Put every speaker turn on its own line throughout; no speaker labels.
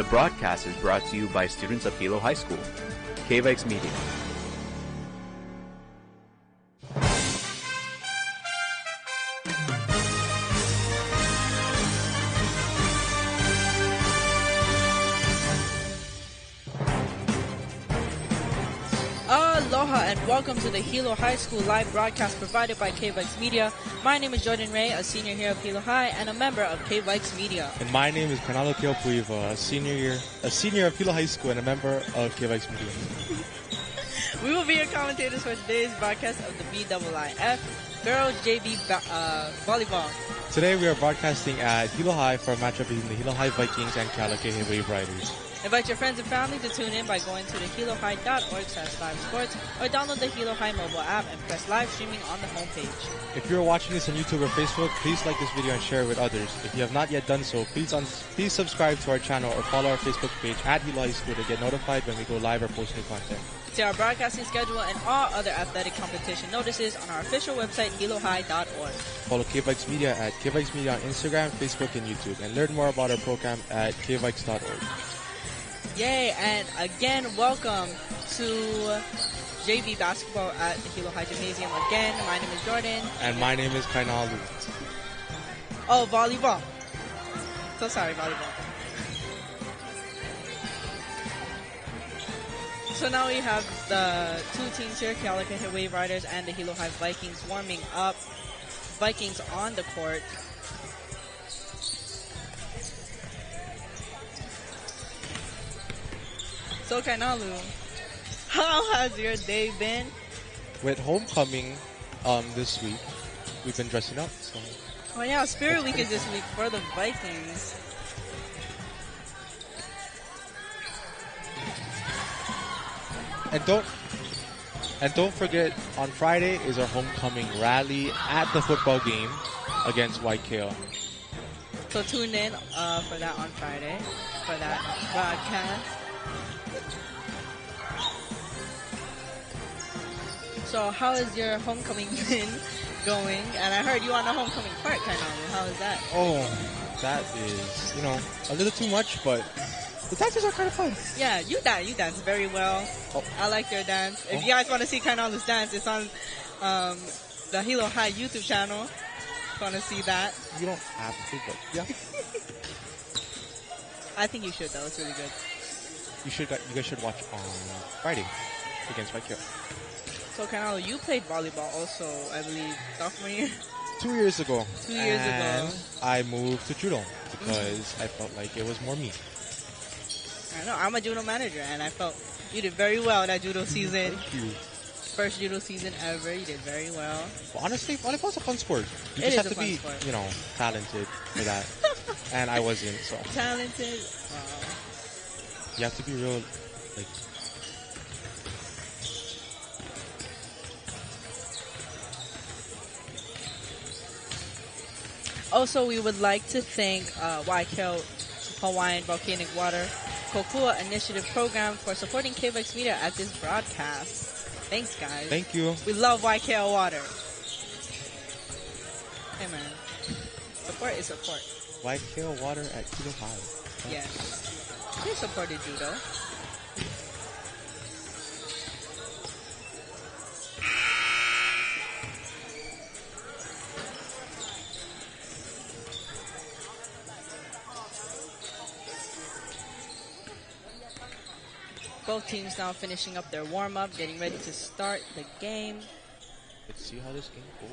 The broadcast is brought to you by students of Hilo High School. KVIKS Media.
Aloha and welcome to the Hilo High School live broadcast provided by KVIKS Media. My name is Jordan Ray, a senior here at Hilo High and a member of KVIKS Media.
And my name is Kealakehe Waveriders, a senior of Hilo High School and a member of KVIKS Media.
We will be your commentators for today's broadcast of the BIIF Girls JV Volleyball.
Today we are broadcasting at Hilo High for a matchup between the Hilo High Vikings and Kealakehe Waveriders.
Invite your friends and family to tune in by going to thehilohigh.org/livesports or download the Hilo High mobile app and press live streaming on the homepage.
If you are watching this on YouTube or Facebook, please like this video and share it with others. If you have not yet done so, please subscribe to our channel or follow our Facebook page at Hilo High School to get notified when we go live or post new content.
See our broadcasting schedule and all other athletic competition notices on our official website, hilohigh.org.
Follow KVIKS Media at KVIKS Media on Instagram, Facebook, and YouTube, and learn more about our program at kviks.org.
Yay, and again, welcome to JV basketball at the Hilo High Gymnasium. Again, my name is Jordan.
And my name is Kainalu.
Oh, volleyball. So sorry, volleyball. So now we have the two teams here, Kealakehe Waveriders and the Hilo High Vikings, warming up. Vikings on the court. So Kainalu, how has your day been?
With homecoming this week, we've been dressing up. So.
Oh yeah, Spirit Week is this week for the Vikings.
And don't forget, on Friday is our homecoming rally at the football game against YKL.
So tune in for that on Friday, for that broadcast. So how is your homecoming been going? And I heard you on the homecoming part, Kainalu. How is that?
Oh, that is, a little too much, but the dances are kind of fun.
Yeah, you dance very well. Oh. I like your dance. If you guys want to see Kainalu's dance, it's on the Hilo High YouTube channel. If you want to see that.
You don't have to, but yeah.
I think you should, though. It's really good.
You guys should watch on Friday against YKL.
So, Kainalu, you played volleyball also, I believe, sophomore year?
2 years ago.
2 years ago.
I moved to judo because I felt like it was more me.
I know. I'm a judo manager, and I felt you did very well that judo season.
Thank you.
First judo season ever. You did very well.
Well, honestly, volleyball's a fun sport. You just have to be, talented for that. And I wasn't, so.
Talented? Wow.
You have to be real,
Also, we would like to thank YKL Hawaiian Volcanic Water Kokua Initiative Program for supporting KVIKS Media at this broadcast. Thanks, guys.
Thank you.
We love YKL Water. Hey, man. Support is support.
YKL Water at Hilo High.
Yes. They supported judo. Both teams now finishing up their warm-up, getting ready to start the game.
Let's see how this game goes.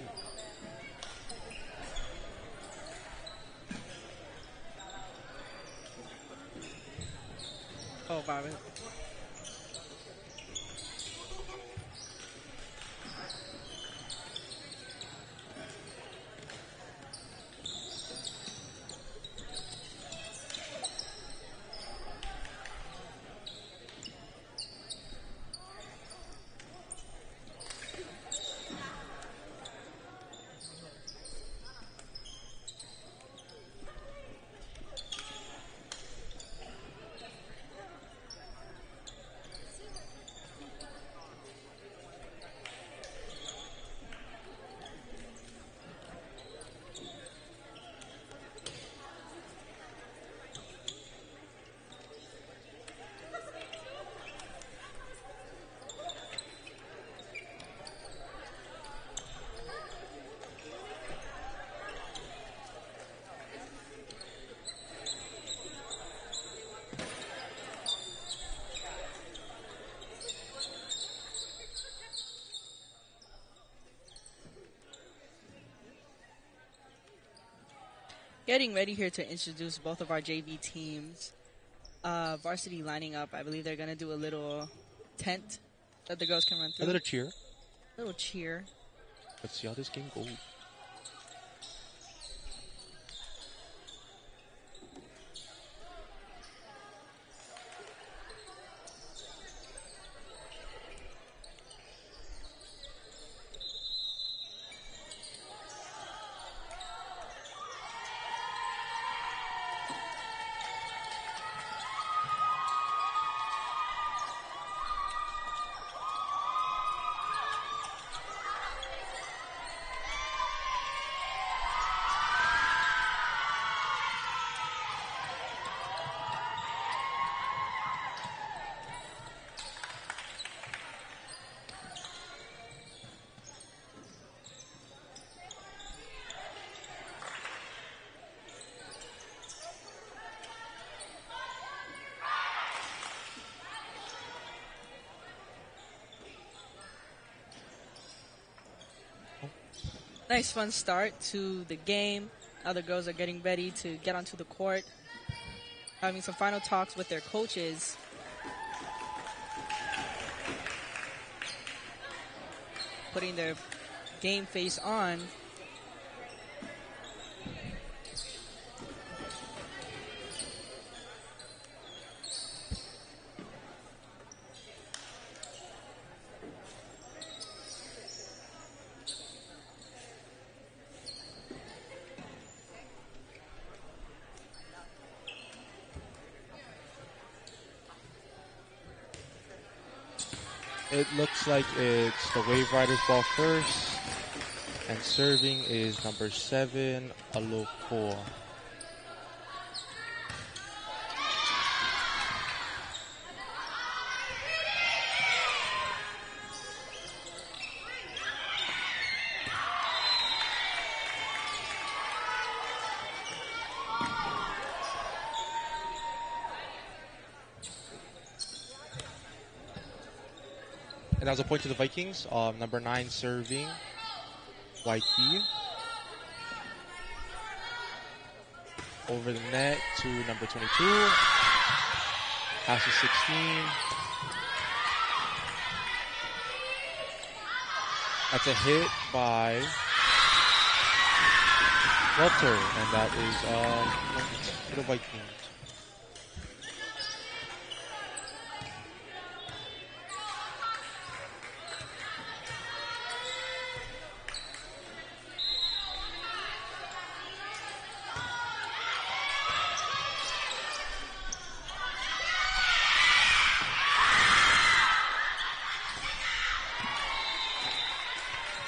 Oh, Bobby. Getting ready here to introduce both of our JV teams. Varsity lining up. I believe they're going to do a little tent that the girls can run through.
A little cheer.
A little cheer.
Let's see how this game goes.
Nice fun start to the game. Now the girls are getting ready to get onto the court, having some final talks with their coaches. Putting their game face on.
It looks like it's the Waveriders ball first. And serving is number 7, Aloko. And that was a point to the Vikings. Number 9 serving, Waikiki. Over the net to number 22. Passes 16. That's a hit by Walter, and that is for the Vikings.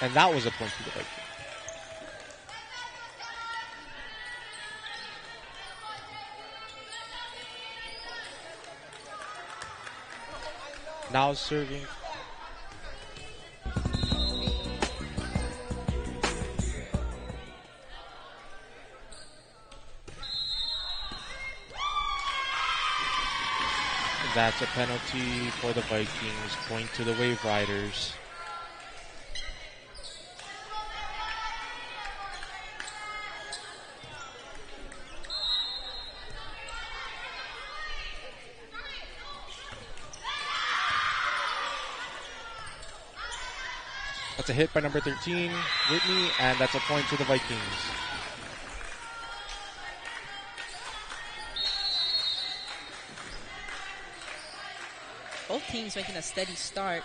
And that was a point to the Vikings. Now serving. That's a penalty for the Vikings. Point to the Waveriders. That's a hit by number 13, Whitney, and that's a point to the Vikings.
Both teams making a steady start.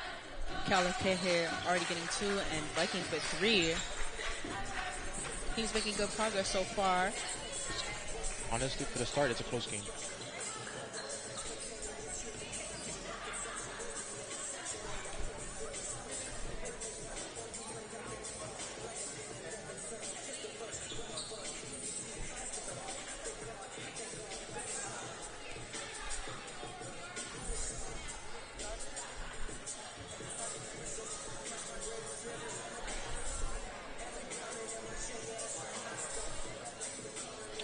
Kealakehe already getting 2 and Vikings with 3. Teams making good progress so far.
Honestly, for the start, it's a close game.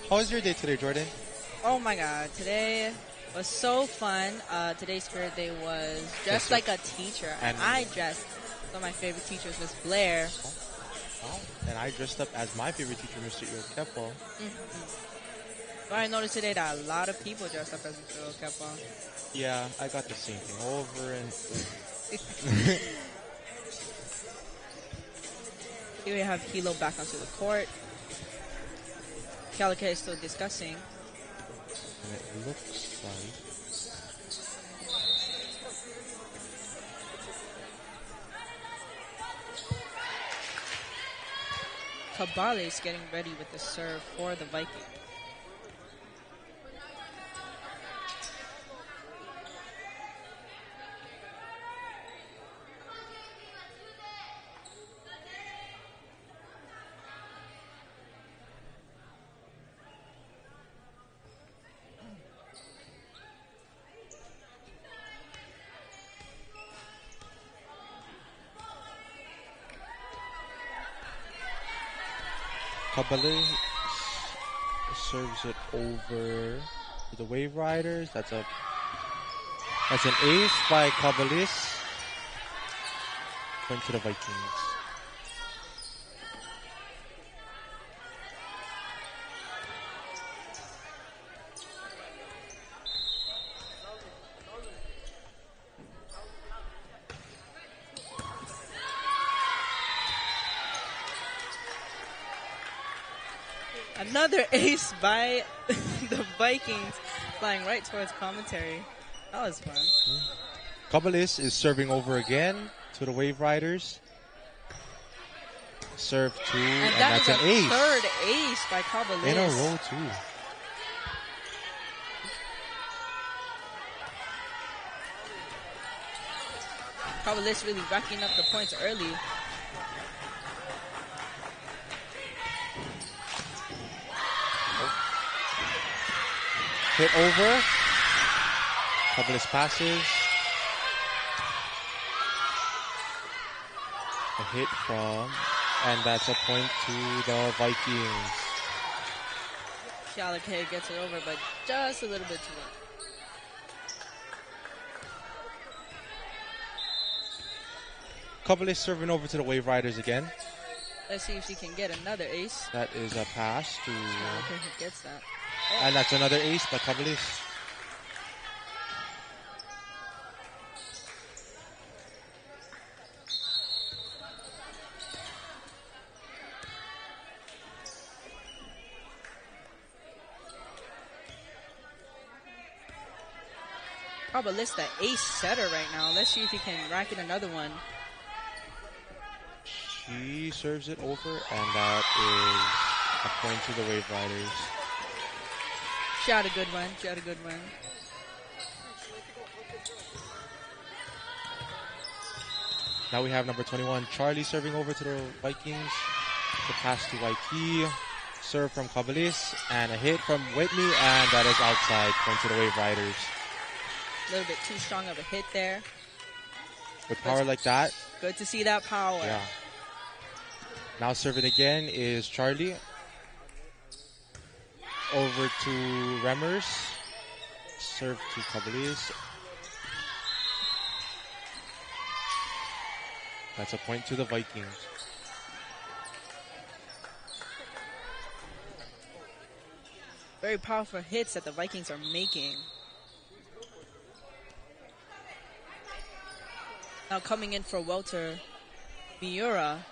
How was your day today, Jordan?
Oh my God, today was so fun. Today's Spirit Day was just like a teacher. And I dressed one of my favorite teachers, Miss Blair.
Oh, and I dressed up as my favorite teacher, Mr. Iokepo.
But I noticed today that a lot of people dressed up as Mr. Kepa.
Yeah, I got the same thing over and over.
Here we have Hilo back onto the court. Kealakehe is still discussing.
And it looks like
Kabale is getting ready with the serve for the Vikings.
Kabale serves it over to the Waveriders. That's an ace by Kabalis. Point to the Vikings.
Another ace by the Vikings, flying right towards commentary. That was fun.
Kabalis is serving over again to the Waveriders. Serve two, and that's an ace.
Third ace by Kabalis.
In a row, too.
Kabalis really racking up the points early.
Hit over. Kabalis passes. A hit from, and that's a point to the Vikings.
Kealakehe gets it over, but just a little bit too late.
Kabalis serving over to the Waveriders again.
Let's see if she can get another ace.
That is a pass to,
Kealakehe gets that.
and that's another ace by Kabalis.
Kabalis the ace setter right now. Let's see if he can rack it another one.
She serves it over, and that is a point to the Waveriders.
She had a good one. She had a good one.
Now we have number 21, Charlie, serving over to the Vikings. The pass to Waikiki. Serve from Kabalis, and a hit from Whitney, and that is outside. Point to the Waveriders.
A little bit too strong of a hit there.
With power like that.
Good to see that power.
Yeah. Now serving again is Charlie. Over to Remmers. Serve to Kabalis. That's a point to the Vikings.
Very powerful hits that the Vikings are making. Now coming in for Welter, Miura.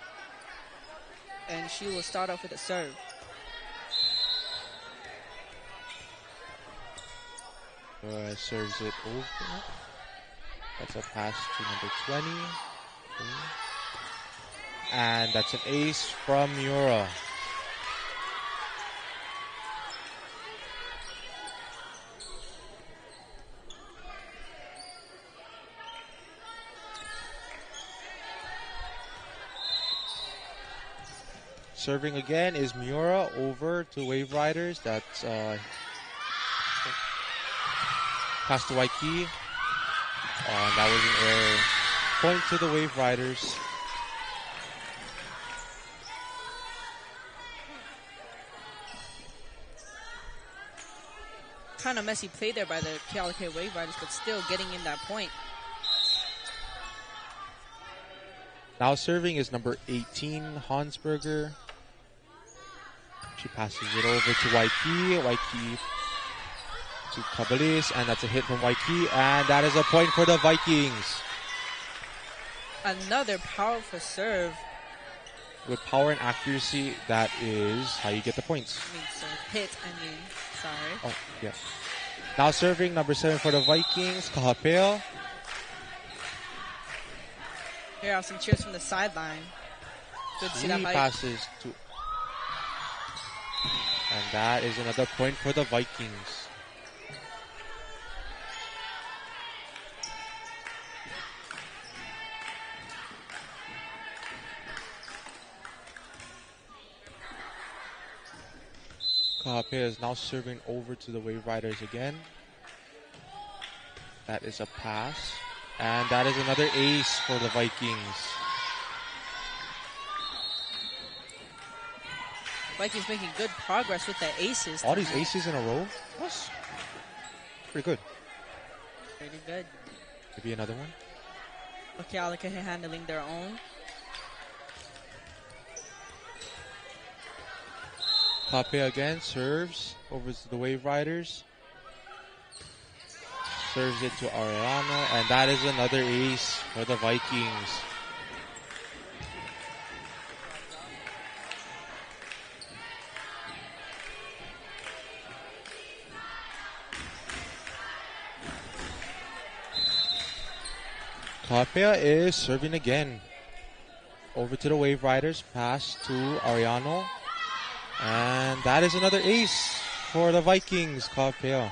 And she will start off with a serve.
Serves it over. That's a pass to number 20. And that's an ace from Miura. Serving again is Miura over to Waveriders. That's pass to Waikiki. And that was an error. Point to the Waveriders.
Kind of messy play there by the Kealakehe Waveriders, but still getting in that point.
Now serving is number 18, Hansberger. She passes it over to Waikiki. Waikiki to Kabalis, and that's a hit from Waikiki, and that is a point for the Vikings.
Another powerful serve.
With power and accuracy, that is how you get the points.
Sorry.
Oh, yeah. Now serving, number 7 for the Vikings, Kahapea.
Here are some cheers from the sideline. Good to see that
passes to... And that is another point for the Vikings. Kahapea is now serving over to the Waveriders again. That is a pass. And that is another ace for the Vikings.
Vikings making good progress with the aces.
All these aces in a row? That's pretty good.
Pretty good.
Maybe another one?
Kealakehe handling their own.
Kahapea again serves over to the Waveriders. Serves it to Arellano, and that is another ace for the Vikings. Kahapea is serving again. Over to the Waveriders, pass to Ariano. And that is another ace for the Vikings, Kahapea.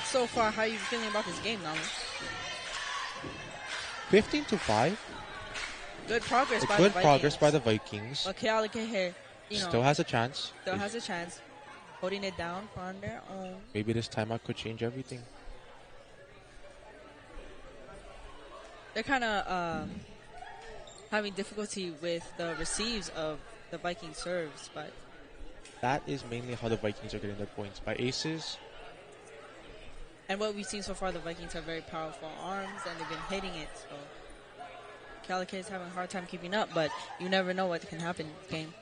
So far, how are you feeling about this game, Namu?
15-5.
Good progress by the Vikings.
Good progress by the Vikings.
But Kealakehe,
still has a chance.
Still has a chance. Holding it down on their own.
Maybe this timeout could change everything.
They're kind of having difficulty with the receives of the Viking serves, but
that is mainly how the Vikings are getting their points, by aces.
And what we've seen so far, the Vikings have very powerful arms, and they've been hitting it. So Kealakehe is having a hard time keeping up, but you never know what can happen in this game.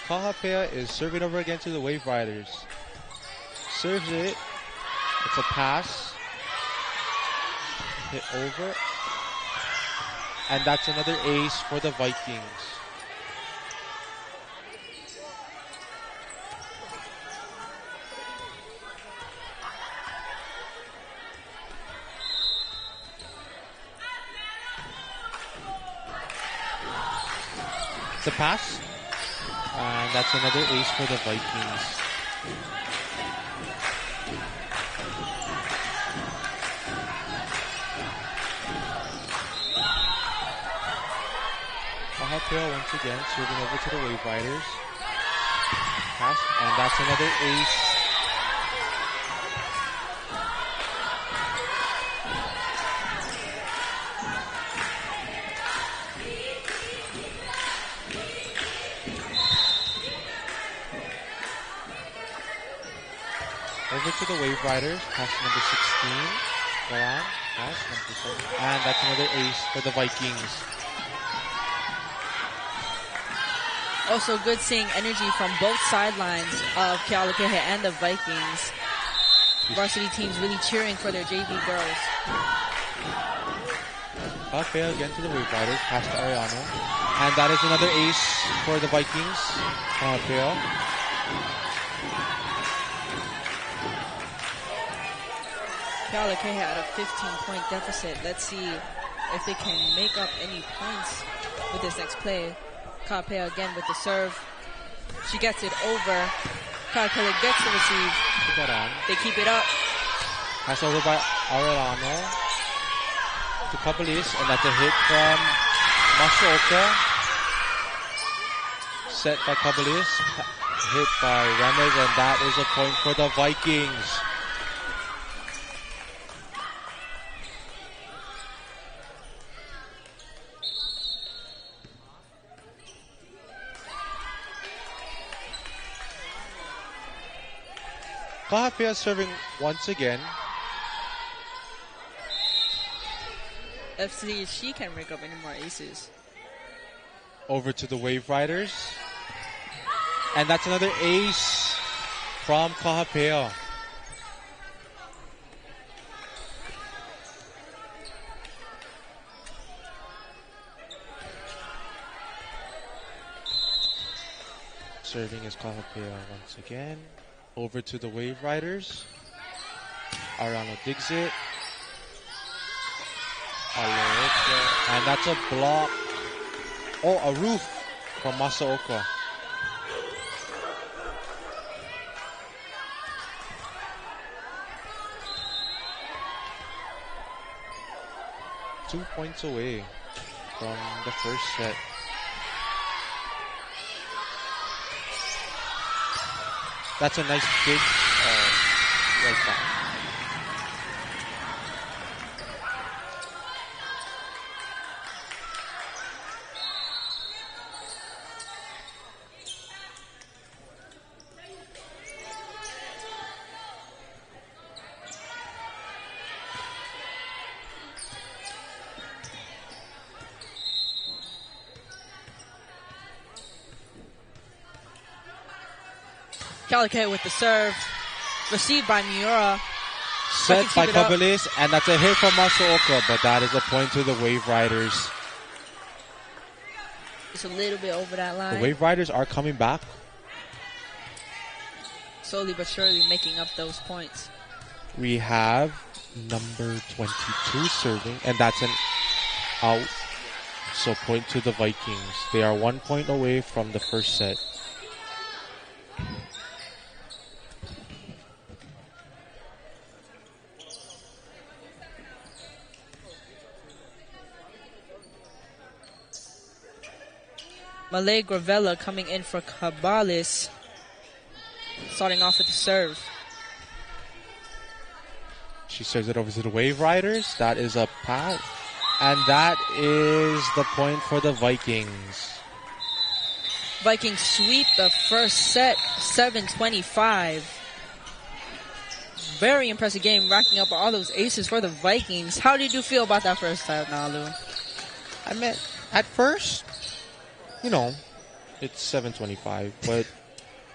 Kahapea is serving over again to the Waveriders. Serves it. It's a pass. Hit over. And that's another ace for the Vikings. It's a pass. And that's another ace for the Vikings. Kahapea once again serving over to the Waveriders. Pass, and that's another ace. Over to the Waveriders, pass number 16. Galan, pass number 7. And that's another ace for the Vikings.
Also good seeing energy from both sidelines of Kealakehe and the Vikings. Varsity teams really cheering for their JV girls.
Kahapea again to the Waveriders, pass to Ariano. And that is another ace for the Vikings. Kahapea.
Kealakehe had a 15-point deficit. Let's see if they can make up any points with this next play. Kahapea again with the serve. She gets it over. Kealakehe gets the receive.
Put that on.
They keep it up.
Pass over by Arellano to Kabalis, and that's a hit from Masaoka. Set by Kabalis, hit by Remez, and that is a point for the Vikings. Kahapea serving once again.
Let's see if she can rig up any more aces.
Over to the Waveriders. And that's another ace from Kahapea. Serving is Kahapea once again. Over to the Waveriders. Arano digs it. And that's a block. Oh, a roof from Masaoka. Two points away from the first set. That's a nice big right back.
Kealakehe with the serve. Received by Miura.
Set by Kabalis, and that's a hit from Masaoka, but that is a point to the Waveriders.
It's a little bit over that line.
The Waveriders are coming back.
Slowly but surely making up those points.
We have number 22 serving, and that's an out. So point to the Vikings. They are 1 point away from the first set.
Malay Gravella coming in for Cabalis. Starting off with the serve.
She serves it over to the Waveriders. That is a pass. And that is the point for the Vikings.
Vikings sweep the first set, 7-25. Very impressive game, racking up all those aces for the Vikings. How did you feel about that first set, Nalu?
I mean, at first, you know, it's 7-25, but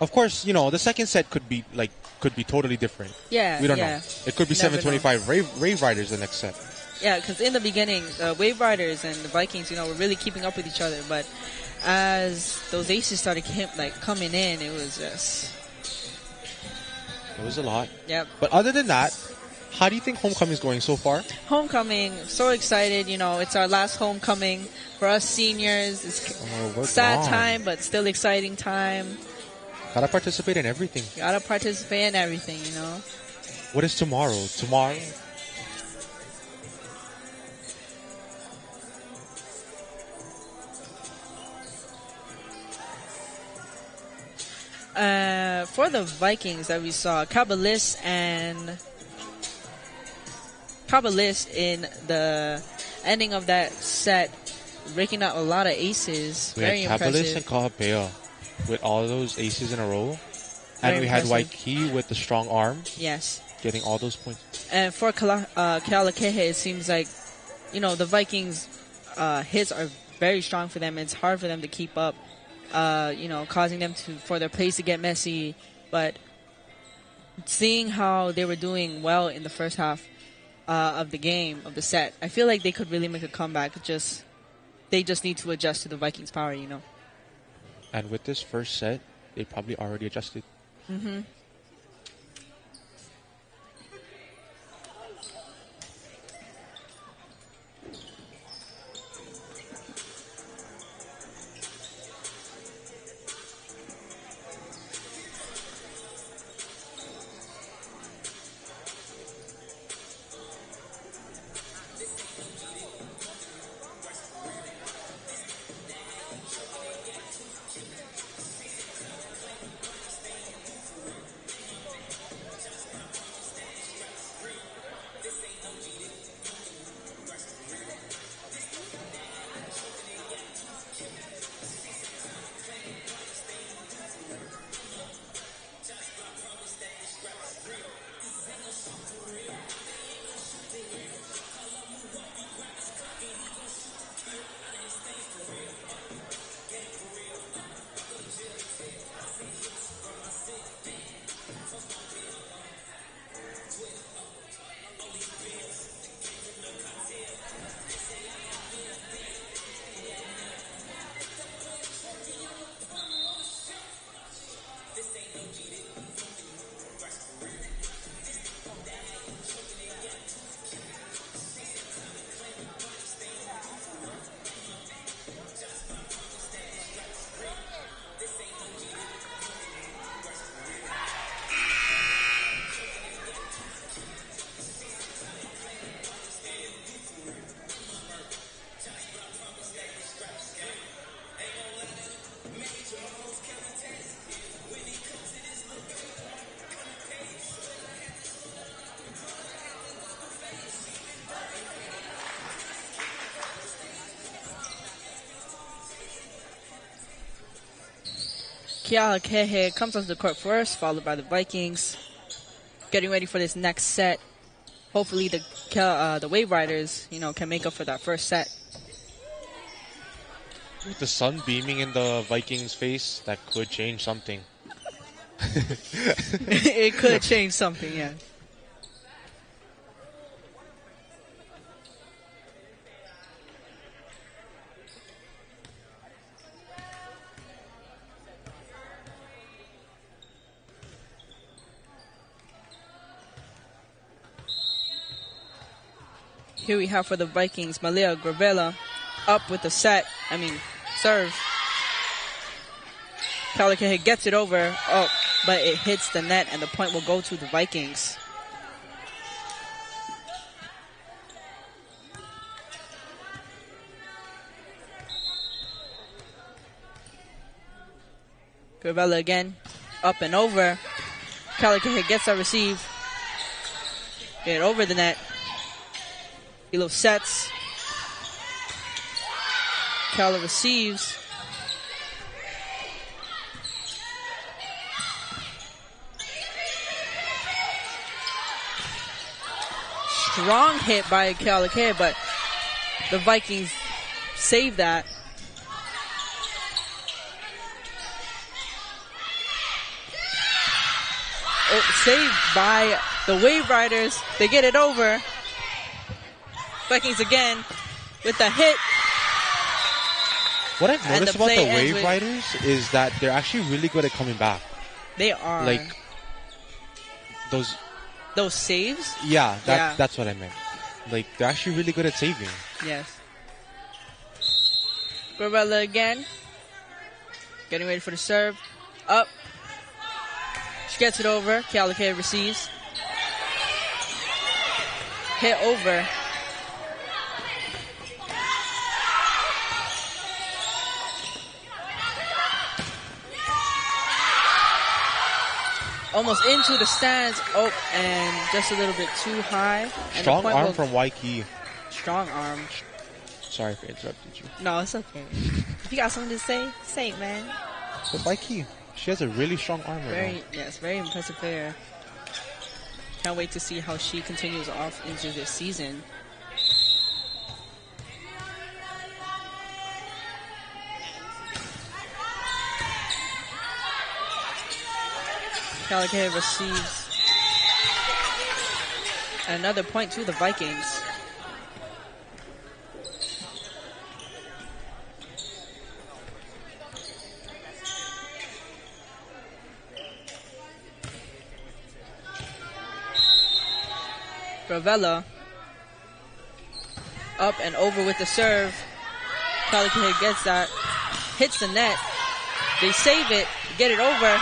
of course, you know, the second set could be totally different.
Yeah,
we don't know. It could be 7-25 Waveriders the next set.
Yeah, because in the beginning, the Waveriders and the Vikings, you know, were really keeping up with each other. But as those aces started coming in, it was just...
It was a lot.
Yep.
But other than that, how do you think homecoming is going so far?
Homecoming, so excited. You know, it's our last homecoming for us seniors. It's sad time, but still exciting time.
Gotta participate in everything.
Gotta participate in everything, you know.
What is tomorrow? Tomorrow?
For the Vikings that we saw, Cabalis in the ending of that set, raking out a lot of aces. Very impressive.
Cabalis and Kahapea with all those aces in a row. And we had Waikiki with the strong arm.
Yes.
Getting all those points.
And for Kealakehe, it seems like, you know, the Vikings' hits are very strong for them. It's hard for them to keep up, you know, causing them for their plays to get messy. But seeing how they were doing well in the first half of the game, of the set, I feel like they could really make a comeback. They just need to adjust to the Vikings' power, you know.
And with this first set, they probably already adjusted.
Mm-hmm. Kealakehe comes onto the court first, followed by the Vikings. Getting ready for this next set. Hopefully the Waveriders, can make up for that first set.
With the sun beaming in the Vikings' face, that could change something.
It could change something, yeah. Here we have for the Vikings, Malia Gravella up with the serve. Kealakehe gets it over, but it hits the net, and the point will go to the Vikings. Gravella again, up and over. Kealakehe gets that receive. Get it over the net. Hilo sets. Keala receives. Strong hit by Kealakehe, but the Vikings save that. Saved by the Waveriders. They get it over. Vikings again with the hit.
What I've noticed about the Waveriders is that they're actually really good at coming back.
They are.
Like those
saves?
Yeah, that's what I meant. Like, they're actually really good at saving.
Yes. Gravella again. Getting ready for the serve. Up. She gets it over. Kealakehe receives. Hit over. Almost into the stands. And just a little bit too high.
Strong arm from Waikiki.
Strong arm.
Sorry if I interrupted you.
No, it's okay. If you got something to say, say it, man.
But Waikiki, she has a really strong arm right now.
Yes, very impressive player. Can't wait to see how she continues off into this season. Kealakehe receives another point to the Vikings. Gravella up and over with the serve. Kealakehe gets that, hits the net. They save it, get it over.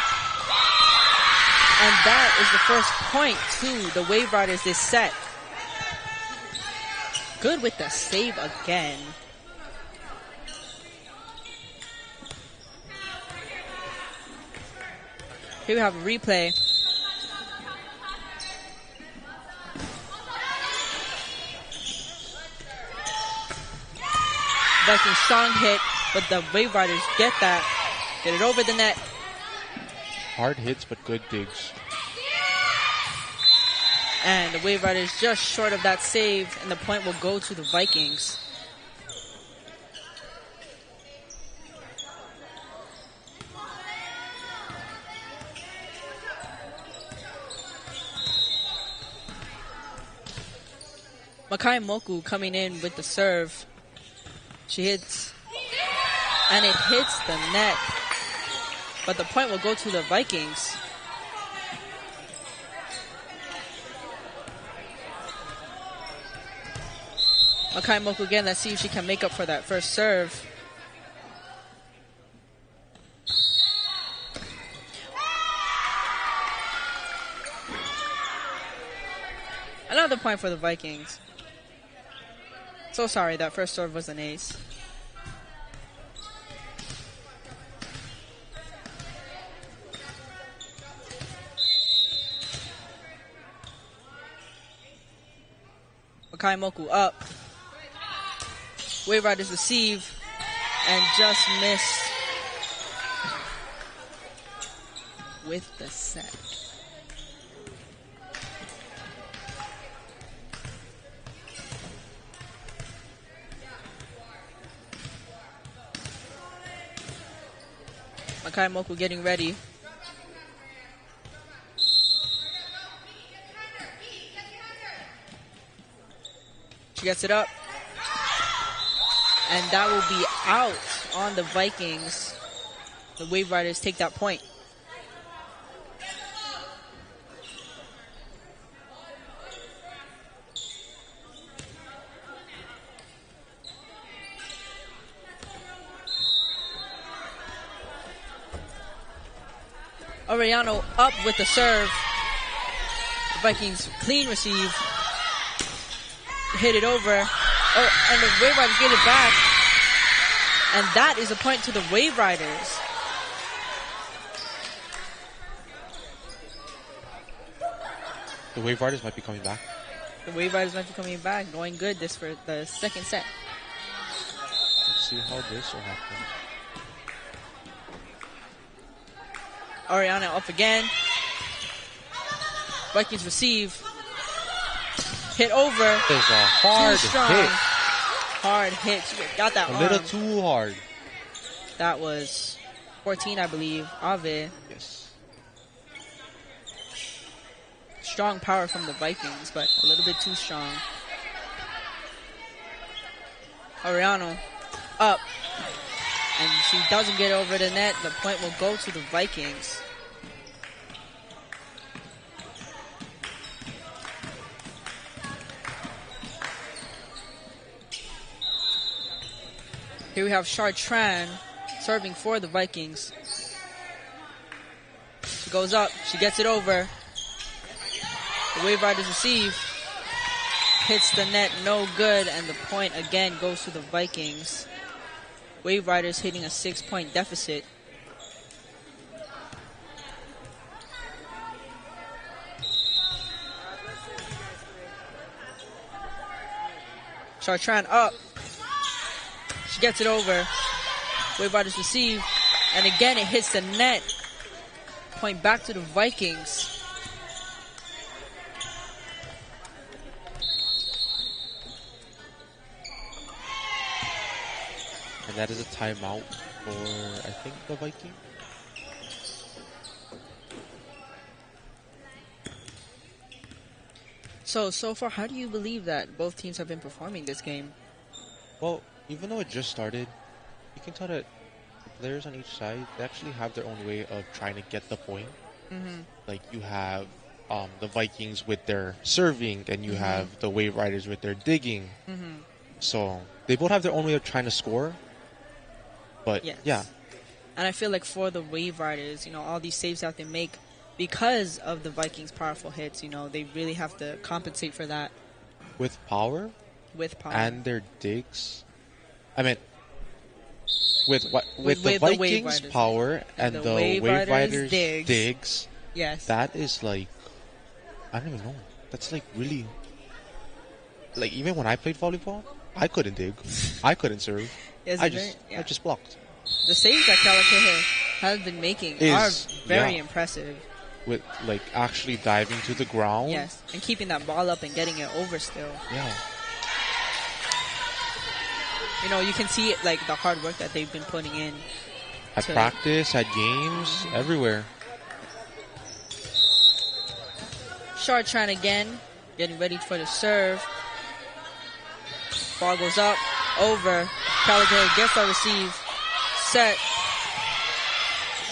And that is the first point to the Waveriders this set. Good with the save again. Here we have a replay. Vikings strong hit, but the Waveriders get that. Get it over the net.
Hard hits, but good digs.
And the Waveriders just short of that save, and the point will go to the Vikings. Makai Moku coming in with the serve. She hits, and it hits the net. But the point will go to the Vikings. Makai Moku again, let's see if she can make up for that first serve. Another point for the Vikings. So sorry, that first serve was an ace. Kaimoku up. Waveriders receive and just miss. with the set. Makai Moku getting ready. She gets it up. And that will be out on the Vikings. The Waveriders take that point. Arellano up with the serve. The Vikings clean receive. Hit it over. Oh, and the Waveriders get it back. And that is a point to the Waveriders.
The Waveriders might be coming back.
The Waveriders might be coming back. Going good this for the second set.
Let's see how this will happen.
Ariana up again. Vikings receive. Hit over.
It's a hard hit.
Hard hit. She got that
a
arm.
little too hard.
That was 14, I believe. Ave.
Yes.
Strong power from the Vikings, but a little bit too strong. Ariano up. And she doesn't get over the net. The point will go to the Vikings. Here we have Chartran serving for the Vikings. She goes up. She gets it over. The Waveriders receive. Hits the net. No good. And the point again goes to the Vikings. Waveriders hitting a 6-point deficit. Chartran up. She gets it over. Waveriders receive. And again, it hits the net. Point back to the Vikings.
And that is a timeout for, I think, the Viking.
So far, how do you believe that both teams have been performing this game?
Well, even though it just started, you can tell that the players on each side, they actually have their own way of trying to get the point.
Mm-hmm.
Like, you have the Vikings with their serving, and you have the Waveriders with their digging.
Mm-hmm.
So, they both have their own way of trying to score. But,
yes.
yeah.
And I feel like for the Waveriders, all these saves that they make, because of the Vikings' powerful hits, they really have to compensate for that.
With power. And their digs. I mean, with the Vikings' power and the Waveriders' digs.
Yes.
That is like, I don't even know. That's like really, like even when I played volleyball, I couldn't dig. I couldn't serve.
Yes,
I just blocked.
The saves that Kealakehe has been making are very impressive.
With like actually diving to the ground.
Yes, and keeping that ball up and getting it over still.
Yeah.
You can see it, like the hard work that they've been putting in.
At practice, at games, everywhere.
Chartran again, getting ready for the serve. Ball goes up, over. Kealakehe gets the receive. Set.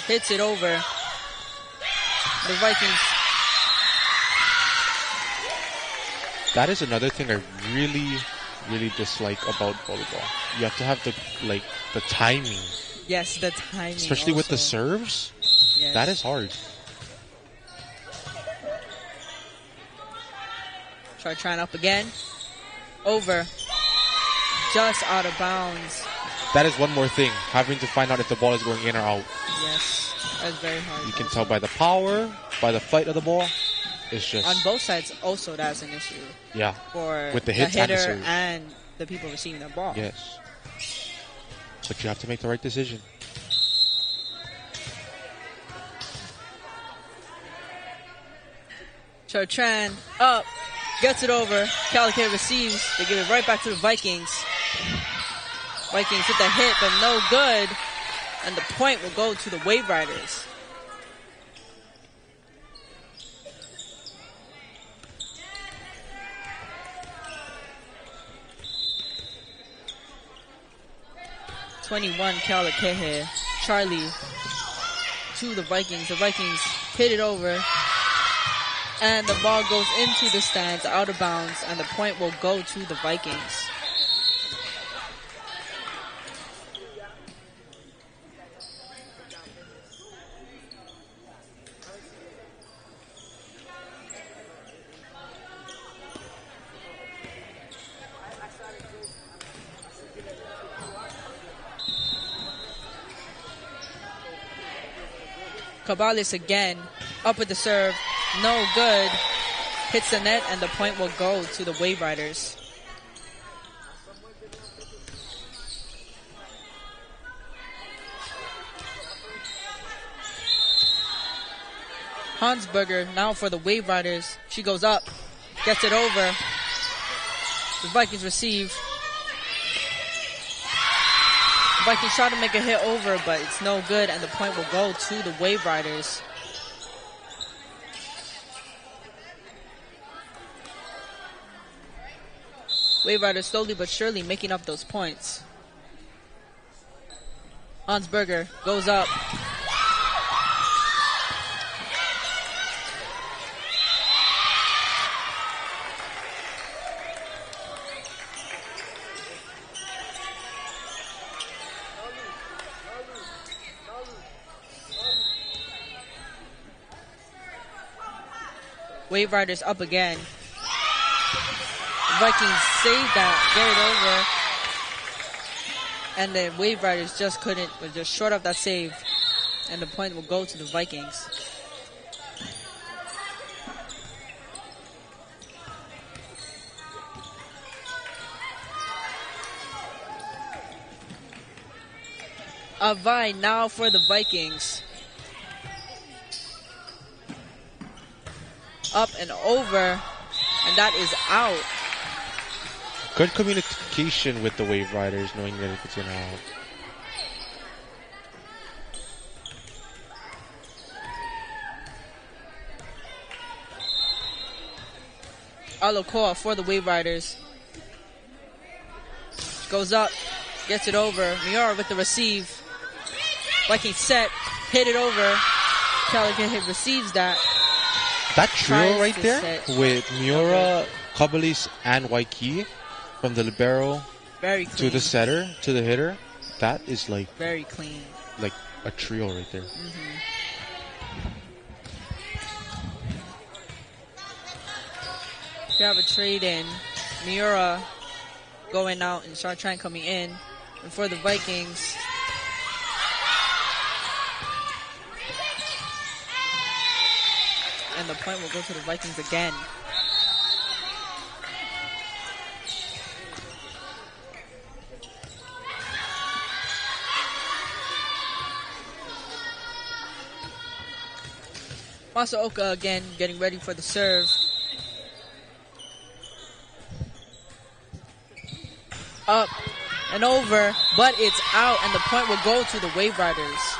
Hits it over. The Vikings.
That is another thing I really dislike about volleyball. You have to have the timing.
Yes, the timing.
Especially
also.
with the serves.
Yes.
That is hard.
Chartran up again. Over. Just out of bounds.
That is one more thing. Having to find out if the ball is going in or out.
Yes. That's very hard.
You can tell by the power, by the flight of the ball. It's just...
On both sides, also that's an issue.
Yeah.
For
with the
hitter and the people receiving the ball.
Yes. But you have to make the right decision.
Chartrand up, gets it over. Kealakehe receives. They give it right back to the Vikings. Vikings with the hit, but no good. And the point will go to the Waveriders. (21) Kealakehe. Charlie to the Vikings. The Vikings hit it over. And the ball goes into the stands, out of bounds, and the point will go to the Vikings. Cabales again, up with the serve, no good. Hits the net, and the point will go to the Waveriders. Hansberger now for the Waveriders. She goes up, gets it over. The Vikings receive. The Vikings try to make a hit over, but it's no good, and the point will go to the Waveriders. Waveriders slowly but surely making up those points. Hansberger goes up. Waveriders up again. Vikings save that, get it over. And the Waveriders just couldn't, were just short of that save. And the point will go to the Vikings. Avai now for the Vikings. Up and over, and that is out.
Good communication with the Waveriders, knowing that if it's going out.
Alakoa for the Waveriders. Goes up, gets it over. Miura with the receive. Vikings set, hit it over. Kealakehe receives that.
That trio right there with Miura, Kabalis, and Waikiki, from the libero to the setter to the hitter, that is like
very clean,
like a trio right there.
We have a trade in. Miura going out and Chartrand coming in, and for the Vikings. And the point will go to the Vikings again. Masaoka again getting ready for the serve. Up and over, but it's out, and the point will go to the Waveriders.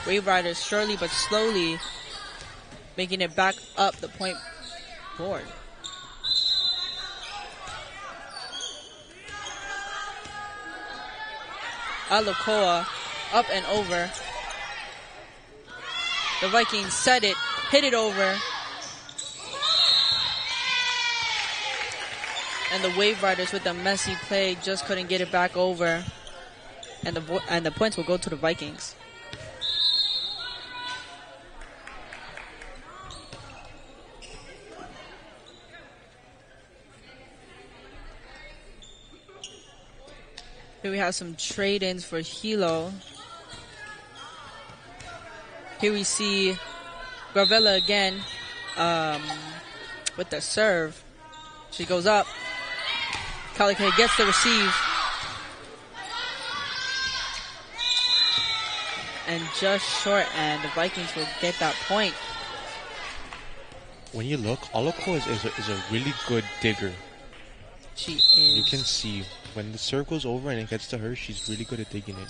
Waveriders surely but slowly making it back up the point board. Alakoa up and over. The Vikings set it, hit it over. And the Waveriders with the messy play just couldn't get it back over. And the points will go to the Vikings. Here we have some trade-ins for Hilo. Here we see Gravella again with the serve. She goes up. Kealakehe gets the receive. and just short, and the Vikings will get that point.
When you look, Aloko is a really good digger.
She is.
You can see when the serve goes over and it gets to her, she's really good at digging it.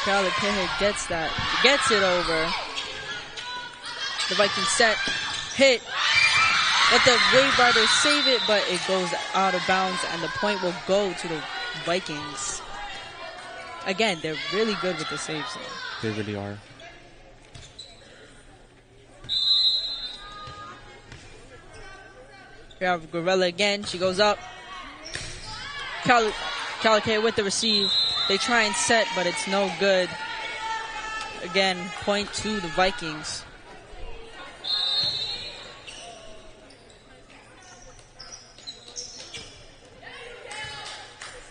Kealakehe gets it over. The Vikings set, hit. Let the Waveriders save it, but it goes out of bounds, and the point will go to the Vikings. Again, they're really good with the saves.
They really are.
We have Gorilla again. She goes up. Kealakehe with the receive. They try and set, but it's no good. Again, point to the Vikings.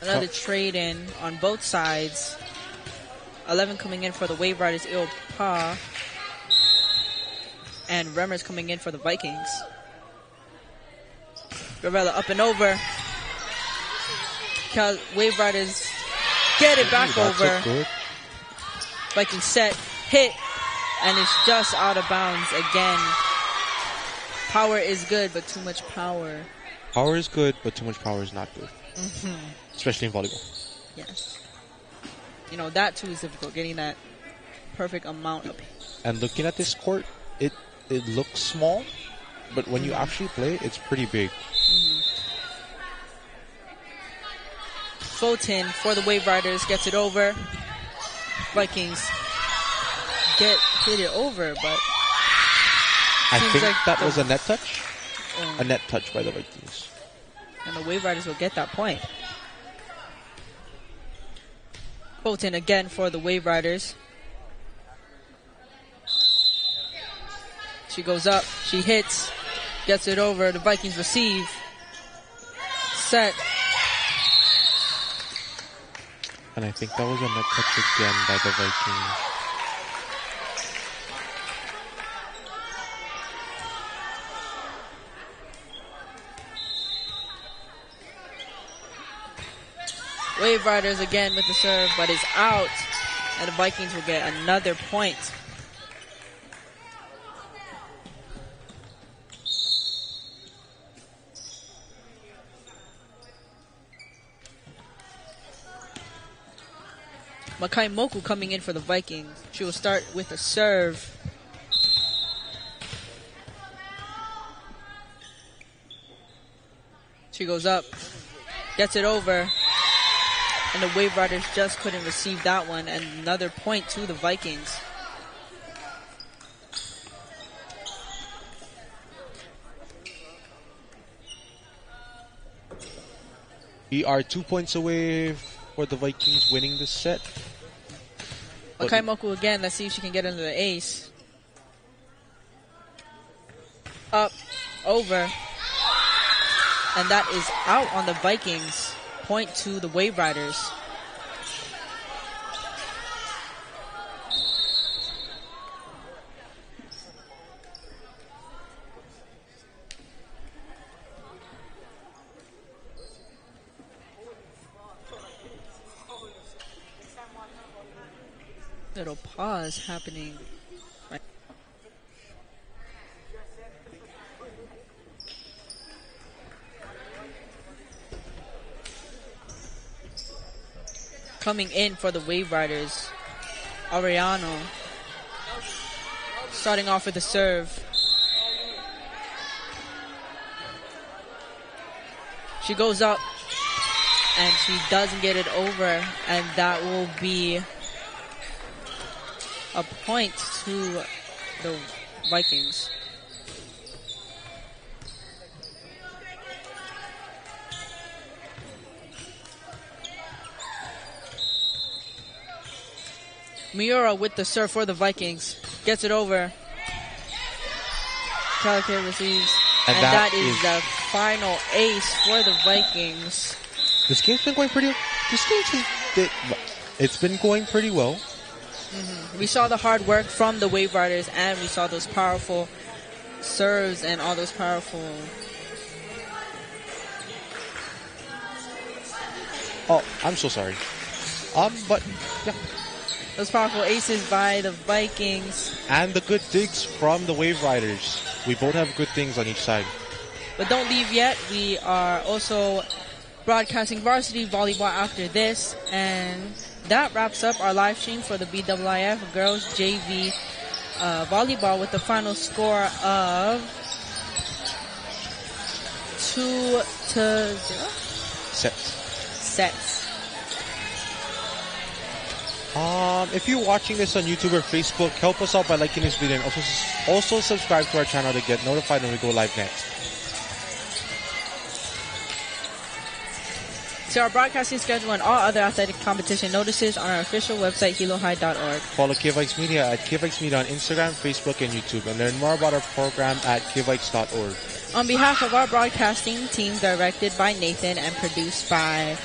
Another trade in on both sides. 11 coming in for the Waveriders, Ilpa. And Remmers coming in for the Vikings. Gorilla up and over. Waveriders get it back over. Vikings set, hit, and it's just out of bounds again. Power is good, but too much power.
Power is good, but too much power is not good.
Mm-hmm.
Especially in volleyball.
Yes. You know, that too is difficult, getting that perfect amount of.
And looking at this court, it looks small, but when you actually play, it's pretty big.
Fulton for the Waveriders gets it over. Vikings hit it over, but
I think
like
that was a net touch. A net touch by the Vikings.
And the Waveriders will get that point. Fulton again for the Waveriders. She goes up, she hits, gets it over. The Vikings receive. Set.
And I think that was a net touch again by the Vikings.
Waveriders again with the serve, but it's out. And the Vikings will get another point. Makai Moku coming in for the Vikings. She will start with a serve. She goes up, gets it over, and the Waveriders just couldn't receive that one, and another point to the Vikings.
We are 2 points away for the Vikings winning this set.
Makai Moku again, let's see if she can get into the ace. Up, over, and that is out on the Vikings. Point to the Waveriders. Little pause happening. Coming in for the Waveriders, Ariano. Starting off with the serve. She goes up, and she doesn't get it over, and that will be a point to the Vikings. Miura with the serve for the Vikings. Gets it over. Kealakehe receives. And that is the final ace for the Vikings.
This game's been going pretty. It's been going pretty well.
We saw the hard work from the Waveriders, and we saw those powerful serves and all those powerful.
Oh, I'm so sorry. But yeah.
Those powerful aces by the Vikings.
And the good digs from the Waveriders. We both have good things on each side.
But don't leave yet. We are also broadcasting varsity volleyball after this. And that wraps up our live stream for the BIIF Girls JV volleyball with the final score of 2-0. Sets.
If you're watching this on YouTube or Facebook, help us out by liking this video and also subscribe to our channel to get notified when we go live next.
See our broadcasting schedule and all other athletic competition notices on our official website, hilohigh.org.
Follow KVIKS Media at KVIKS Media on Instagram, Facebook, and YouTube, and learn more about our program at kviks.org.
On behalf of our broadcasting team, directed by Nathan and produced by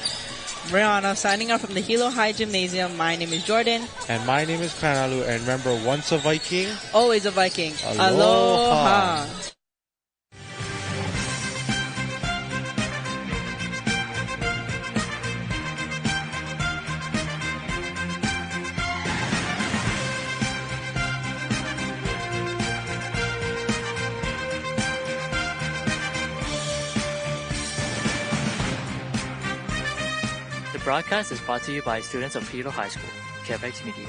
Brianna, signing off from the Hilo High Gymnasium, my name is Jordan.
And my name is Kanalu, and remember, once a Viking,
always a Viking.
Aloha.
Aloha.
The broadcast is brought to you by students of Hilo High School, KVIKS Media.